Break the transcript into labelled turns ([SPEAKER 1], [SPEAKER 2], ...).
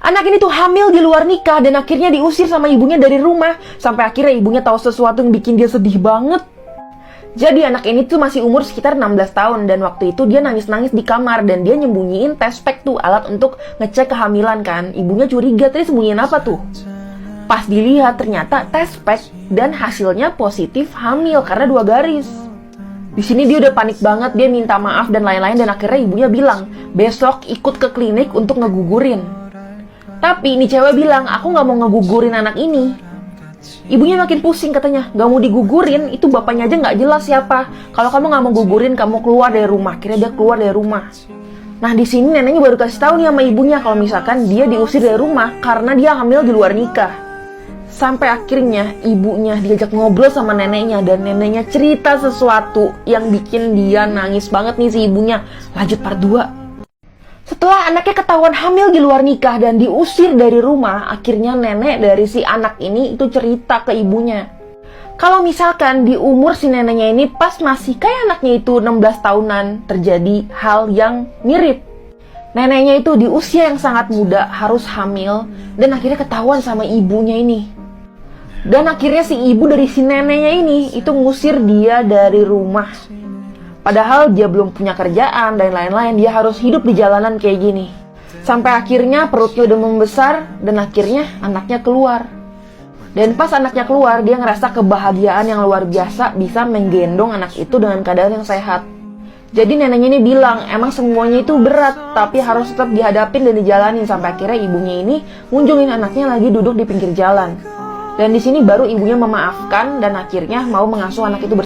[SPEAKER 1] Anak ini tuh hamil di luar nikah dan akhirnya diusir sama ibunya dari rumah. Sampai akhirnya ibunya tahu sesuatu yang bikin dia sedih banget. Jadi anak ini tuh masih umur sekitar 16 tahun dan waktu itu dia nangis-nangis di kamar dan dia nyembunyiin tespek tuh, alat untuk ngecek kehamilan kan. Ibunya curiga, tadi sembunyiin apa tuh? Pas dilihat ternyata tespek dan hasilnya positif hamil karena 2 garis. Di sini dia udah panik banget, dia minta maaf dan lain-lain dan akhirnya ibunya bilang, besok ikut ke klinik untuk ngegugurin. Tapi ini cewek bilang, aku gak mau ngegugurin anak ini. Ibunya makin pusing katanya, gak mau digugurin, itu bapaknya aja gak jelas siapa. Kalau kamu gak mau gugurin, kamu keluar dari rumah. Akhirnya dia keluar dari rumah. Nah di sini neneknya baru kasih tahu nih sama ibunya kalau misalkan dia diusir dari rumah karena dia hamil di luar nikah. Sampai akhirnya ibunya diajak ngobrol sama neneknya dan neneknya cerita sesuatu yang bikin dia nangis banget nih si ibunya. Lanjut part 2. Setelah anaknya ketahuan hamil di luar nikah dan diusir dari rumah, akhirnya nenek dari si anak ini itu cerita ke ibunya. Kalau misalkan di umur si neneknya ini pas masih kayak anaknya itu 16 tahunan, terjadi hal yang mirip. Neneknya itu di usia yang sangat muda harus hamil dan akhirnya ketahuan sama ibunya ini. Dan akhirnya si ibu dari si neneknya ini itu ngusir dia dari rumah. Padahal dia belum punya kerjaan dan lain-lain, dia harus hidup di jalanan kayak gini. Sampai akhirnya perutnya udah membesar dan akhirnya anaknya keluar. Dan pas anaknya keluar, dia ngerasa kebahagiaan yang luar biasa bisa menggendong anak itu dengan keadaan yang sehat. Jadi neneknya ini bilang, emang semuanya itu berat, tapi harus tetap dihadapin dan dijalanin. Sampai akhirnya ibunya ini ngunjungin anaknya lagi duduk di pinggir jalan. Dan di sini baru ibunya memaafkan dan akhirnya mau mengasuh anak itu bersama.